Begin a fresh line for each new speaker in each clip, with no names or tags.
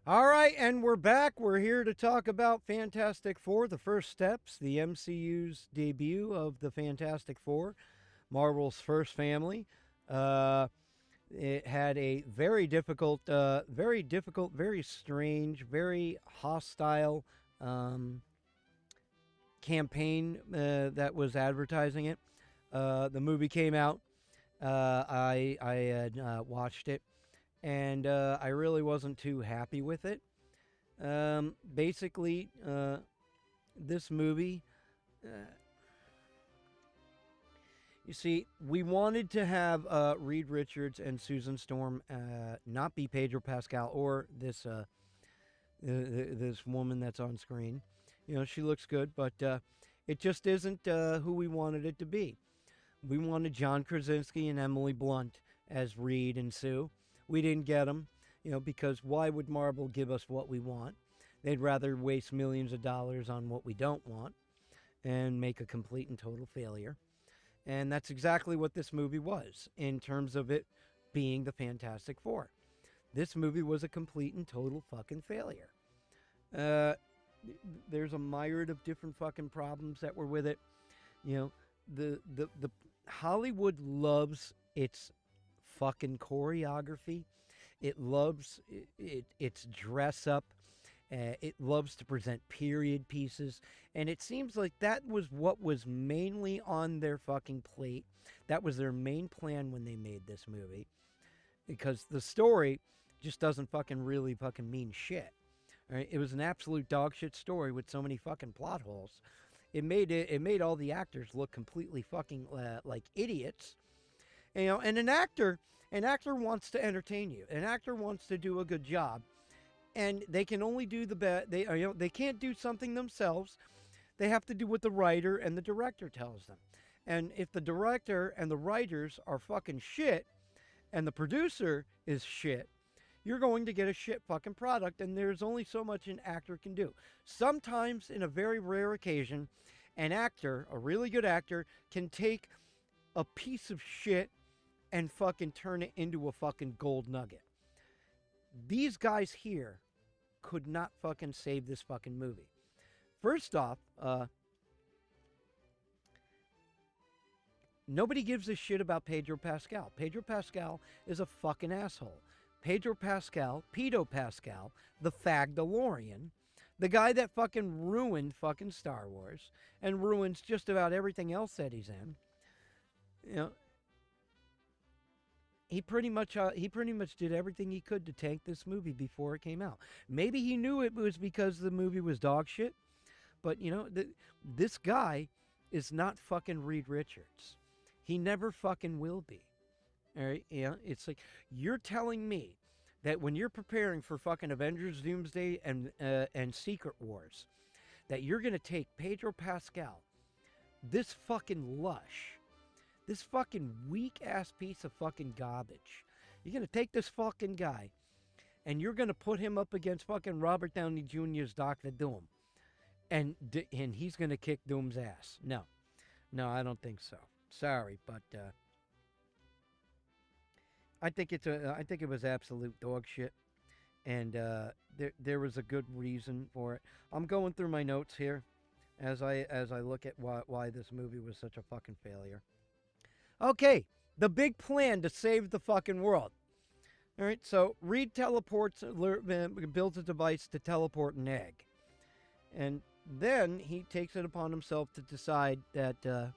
All right, and we're back. We're here to talk about Fantastic Four, the first steps, the MCU's debut of the Fantastic Four, Marvel's first family. Uh, it had a very difficult, very strange, very hostile um, campaign that was advertising it. The movie came out. I had watched it, and I really wasn't too happy with it. Basically, this movie, uh, you see, we wanted to have Reed Richards and Susan Storm not be Pedro Pascal or this woman that's on screen. You know, she looks good, but it just isn't who we wanted it to be. We wanted John Krasinski and Emily Blunt as Reed and Sue. We didn't get them, you know, because why would Marvel give us what we want? They'd rather waste millions of dollars on what we don't want and make a complete and total failure. And that's exactly what this movie was in terms of it being the Fantastic Four. This movie was a complete and total fucking failure. Uh, there's a myriad of different fucking problems that were with it. You know, the Hollywood loves its fucking choreography. It loves its dress up. It loves to present period pieces, and it seems like that was what was mainly on their fucking plate. That was their main plan when they made this movie, because the story just doesn't fucking really fucking mean shit. Right? It was an absolute dog shit story with so many fucking plot holes. It made all the actors look completely fucking like idiots. You know, and an actor wants to entertain you. An actor wants to do a good job, and they can only do the best. They can't do something themselves. They have to do what the writer and the director tells them. And if the director and the writers are fucking shit, and the producer is shit, you're going to get a shit fucking product, and there's only so much an actor can do. Sometimes, in a very rare occasion, an actor, a really good actor, can take a piece of shit and fucking turn it into a fucking gold nugget. These guys here could not fucking save this fucking movie. First off, nobody gives a shit about Pedro Pascal. Pedro Pascal is a fucking asshole. Pedro Pascal, Pedo Pascal, the Fagdalorian, the guy that fucking ruined fucking Star Wars and ruins just about everything else that he's in. You know, he pretty much did everything he could to tank this movie before it came out. Maybe he knew it was because the movie was dog shit, but you know, this guy is not fucking Reed Richards. He never fucking will be. All right, yeah, it's like you're telling me that when you're preparing for fucking Avengers Doomsday and Secret Wars, that you're gonna take Pedro Pascal, this fucking lush, this fucking weak ass piece of fucking garbage. You're gonna take this fucking guy and you're gonna put him up against fucking Robert Downey Jr.'s Doctor Doom, and he's gonna kick Doom's ass. No, no, I don't think so. Sorry, but I think I think it was absolute dog shit, and there was a good reason for it. I'm going through my notes here as I look at why this movie was such a fucking failure. Okay, the big plan to save the fucking world. All right, so Reed builds a device to teleport an egg, and then he takes it upon himself to decide that.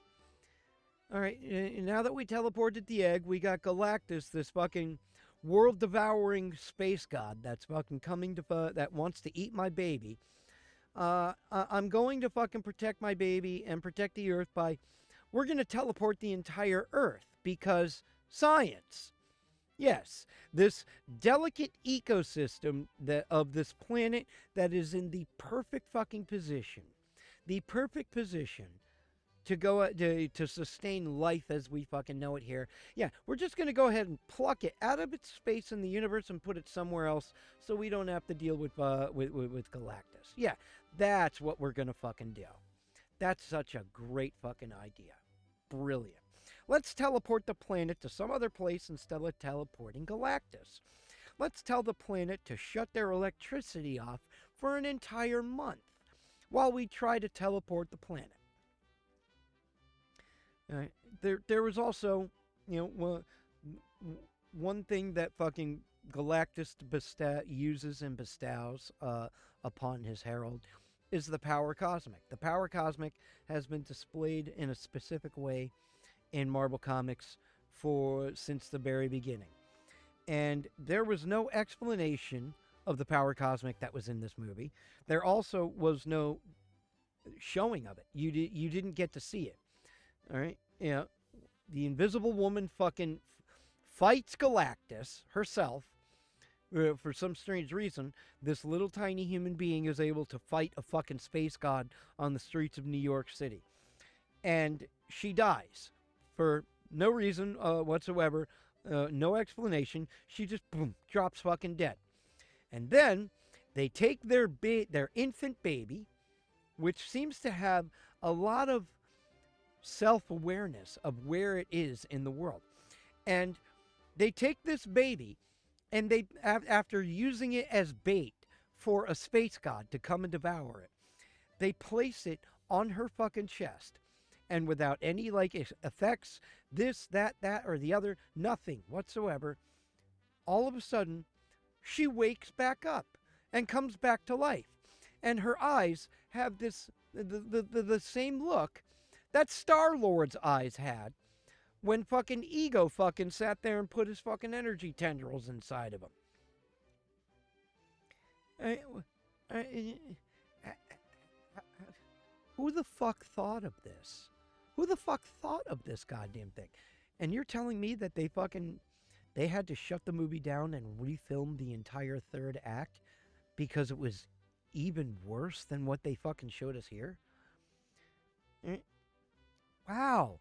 All right, now that we teleported the egg, we got Galactus, this fucking world-devouring space god that's fucking coming to that wants to eat my baby. I'm going to fucking protect my baby and protect the Earth by we're going to teleport the entire Earth because science. Yes, this delicate ecosystem of this planet that is in the perfect fucking position. The perfect position to go to sustain life as we fucking know it here. Yeah, we're just going to go ahead and pluck it out of its space in the universe and put it somewhere else so we don't have to deal with Galactus. Yeah, that's what we're going to fucking do. That's such a great fucking idea. Brilliant. Let's teleport the planet to some other place instead of teleporting Galactus. let's tell the planet to shut their electricity off for an entire month while we try to teleport the planet. There was also, one thing that fucking Galactus uses and bestows upon his herald is the power cosmic. The power cosmic has been displayed in a specific way in Marvel Comics since the very beginning. And there was no explanation of the power cosmic that was in this movie. There also was no showing of it. You didn't get to see it. All right? The Invisible Woman fucking fights Galactus herself. For some strange reason, this little tiny human being is able to fight a fucking space god on the streets of New York City. And she dies for no reason whatsoever, no explanation. She just, boom, drops fucking dead. And then they take their infant baby, which seems to have a lot of self-awareness of where it is in the world. And they take this baby, and they, after using it as bait for a space god to come and devour it, they place it on her fucking chest. And without any, effects, this, that, or the other, nothing whatsoever, all of a sudden, she wakes back up and comes back to life. And her eyes have the same look that Star-Lord's eyes had when fucking Ego fucking sat there and put his fucking energy tendrils inside of him. Who the fuck thought of this? Who the fuck thought of this goddamn thing? And you're telling me that they had to shut the movie down and refilm the entire third act because it was even worse than what they fucking showed us here? Wow.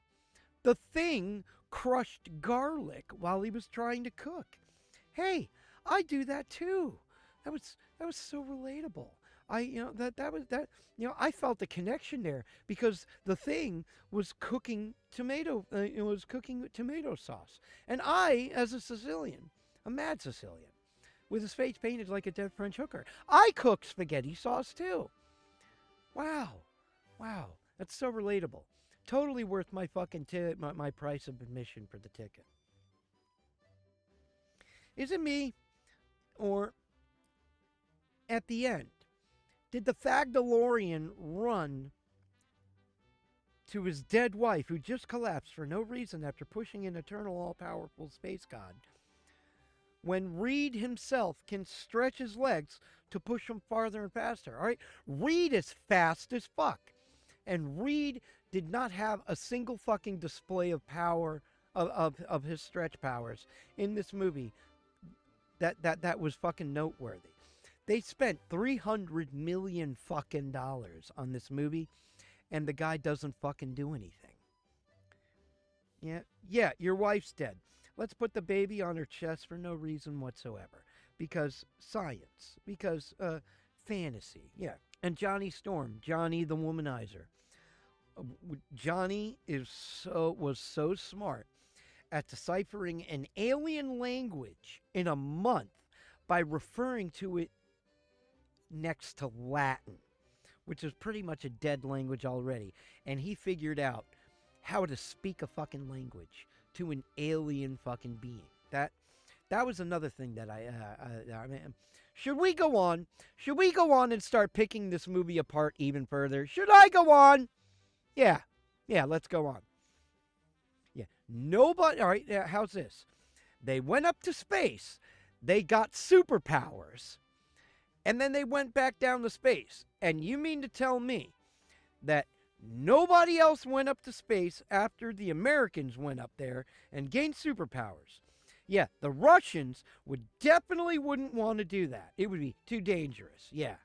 The Thing crushed garlic while he was trying to cook. Hey, I do that too. That was so relatable. I felt the connection there because The Thing was cooking tomato sauce. And I, as a Sicilian, a mad Sicilian, with his face painted like a dead French hooker, I cook spaghetti sauce too. Wow. That's so relatable. Totally worth my fucking my price of admission for the ticket. Is it me, or at the end, did the Fagdalorian run to his dead wife who just collapsed for no reason after pushing an eternal all-powerful space god, when Reed himself can stretch his legs to push him farther and faster? All right, Reed is fast as fuck, and Reed did not have a single fucking display of power of his stretch powers in this movie that was fucking noteworthy. They spent $300 million fucking dollars on this movie, and the guy doesn't fucking do anything. Yeah, your wife's dead. Let's put the baby on her chest for no reason whatsoever. Because science. Because fantasy. Yeah. And Johnny Storm, Johnny the Womanizer. Johnny was so smart at deciphering an alien language in a month by referring to it next to Latin, which is pretty much a dead language already. And he figured out how to speak a fucking language to an alien fucking being. That was another thing that I mean, should we go on? Should we go on and start picking this movie apart even further? Should I go on? Yeah, let's go on. Yeah, nobody, all right, how's this? They went up to space, they got superpowers, and then they went back down to space. And you mean to tell me that nobody else went up to space after the Americans went up there and gained superpowers? Yeah, the Russians definitely wouldn't want to do that. It would be too dangerous. Yeah,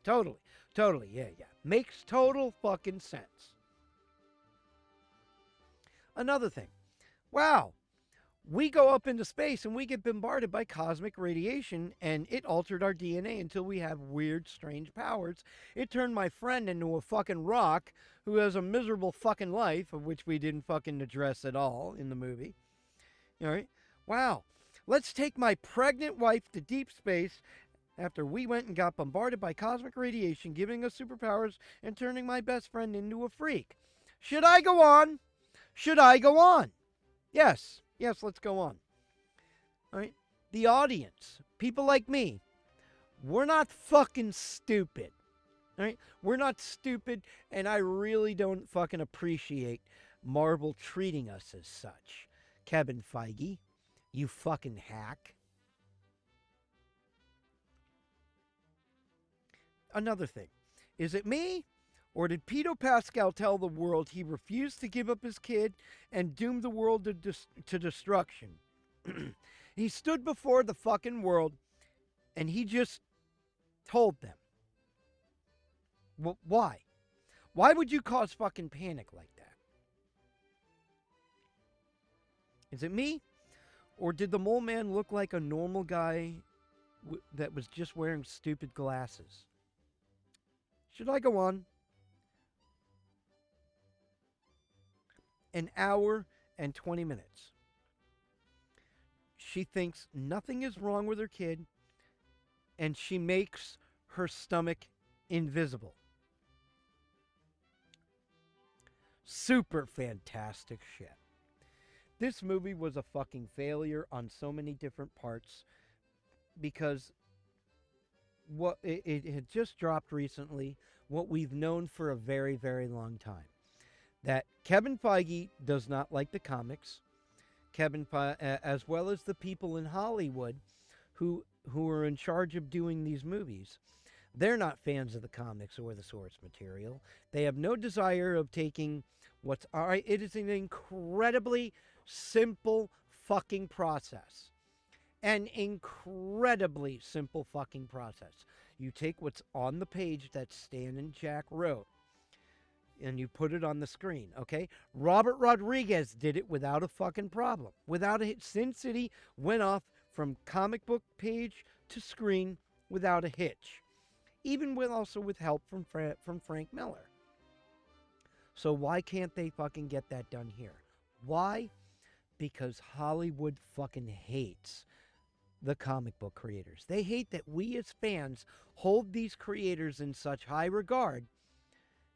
totally, yeah. Makes total fucking sense. Another thing. Wow. We go up into space and we get bombarded by cosmic radiation, and it altered our DNA until we have weird, strange powers. It turned my friend into a fucking rock who has a miserable fucking life, of which we didn't fucking address at all in the movie. All right? Wow. Let's take my pregnant wife to deep space after we went and got bombarded by cosmic radiation, giving us superpowers and turning my best friend into a freak. Should I go on? Should I go on? Yes. Yes, let's go on. All right. The audience, people like me, we're not fucking stupid. All right? We're not stupid, and I really don't fucking appreciate Marvel treating us as such. Kevin Feige, you fucking hack. Another thing. Is it me? Or did Peter Pascal tell the world he refused to give up his kid and doom the world to destruction? He stood before the fucking world and he just told them. Well, why? Why would you cause fucking panic like that? Is it me? Or did the mole man look like a normal guy that was just wearing stupid glasses? Should I go on? An hour and 20 minutes. She thinks nothing is wrong with her kid, and she makes her stomach invisible. Super fantastic shit. This movie was a fucking failure on so many different parts because it had just dropped recently what we've known for a very, very long time. That Kevin Feige does not like the comics. As well as the people in Hollywood who are in charge of doing these movies. They're not fans of the comics or the source material. They have no desire of taking what's all right. It is an incredibly simple fucking process. An incredibly simple fucking process. You take what's on the page that Stan and Jack wrote, and you put it on the screen, okay? Robert Rodriguez did it without a fucking problem. Without a hit. Sin City went off from comic book page to screen without a hitch. Even with help from Frank Miller. So why can't they fucking get that done here? Why? Because Hollywood fucking hates the comic book creators. They hate that we as fans hold these creators in such high regard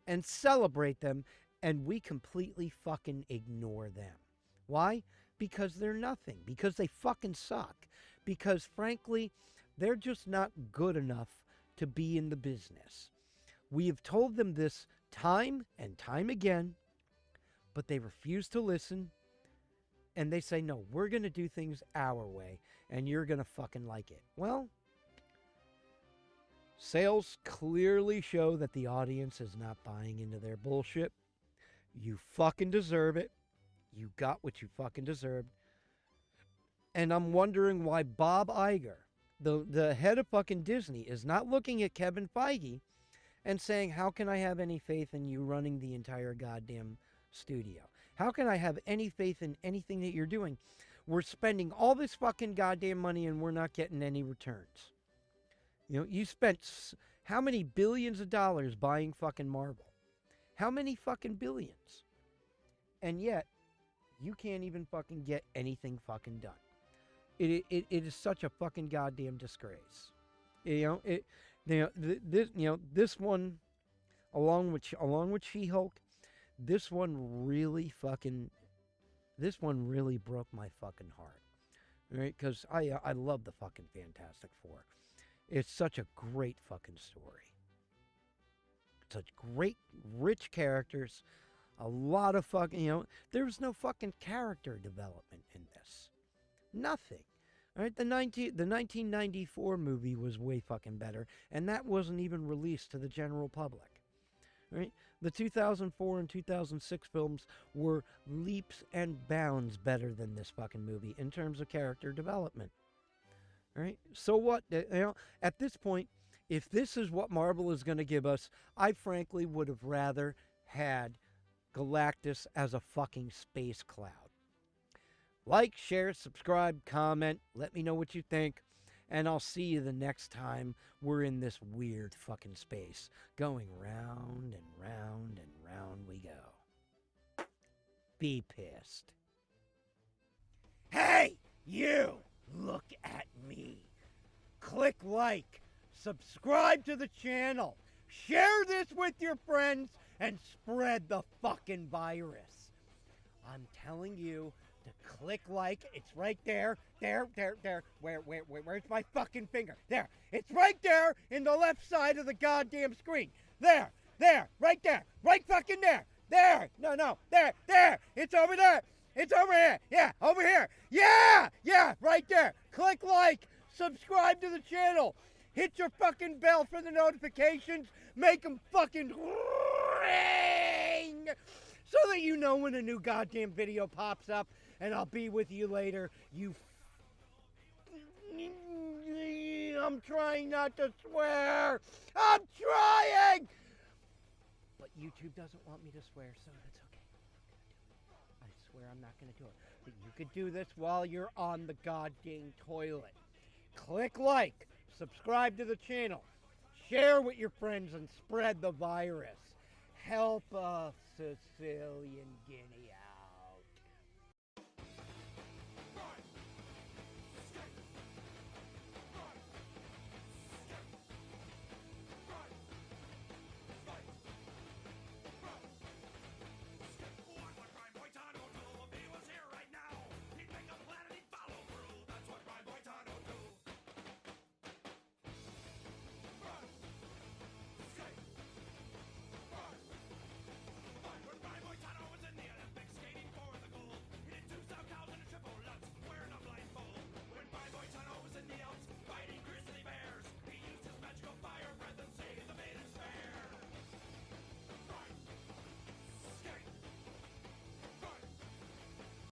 and celebrate them, and we completely fucking ignore them. Why? Because they're nothing. Because they fucking suck. Because, frankly, they're just not good enough to be in the business. We have told them this time and time again, but they refuse to listen, and they say, no, we're going to do things our way, and you're going to fucking like it. Well, sales clearly show that the audience is not buying into their bullshit. You fucking deserve it. You got what you fucking deserved. And I'm wondering why Bob Iger, the head of fucking Disney, is not looking at Kevin Feige and saying, how can I have any faith in you running the entire goddamn studio? How can I have any faith in anything that you're doing? We're spending all this fucking goddamn money and we're not getting any returns. You know, you spent how many billions of dollars buying fucking Marvel? How many fucking billions? And yet, you can't even fucking get anything fucking done. It is such a fucking goddamn disgrace. This one, along with She-Hulk, this one really broke my fucking heart. Right? Because I love the fucking Fantastic Four. It's such a great fucking story. Such great, rich characters. A lot of fucking, there was no fucking character development in this. Nothing. All right, the 1994 movie was way fucking better, and that wasn't even released to the general public. Right? The 2004 and 2006 films were leaps and bounds better than this fucking movie in terms of character development. Right? So what? At this point, if this is what Marvel is going to give us, I frankly would have rather had Galactus as a fucking space cloud. Like, share, subscribe, comment. Let me know what you think. And I'll see you the next time we're in this weird fucking space. Going round and round and round we go. Be pissed. Hey, you! Look at me. Click like, subscribe to the channel, share this with your friends, and spread the fucking virus. I'm telling you to click like. It's right there. There. Where's my fucking finger? There. It's right there in the left side of the goddamn screen. There. Right there. Right fucking there. There. No. There. It's over there. It's over here. Yeah, over here. Yeah, right there. Click like. Subscribe to the channel. Hit your fucking bell for the notifications. Make them fucking ring so that you know when a new goddamn video pops up. And I'll be with you later. I'm trying not to swear. I'm trying. But YouTube doesn't want me to swear, so that's okay. I swear I'm not going to do it. But you could do this while you're on the goddamn toilet. Click like, subscribe to the channel, share with your friends, and spread the virus. Help us, Sicilian Guinea.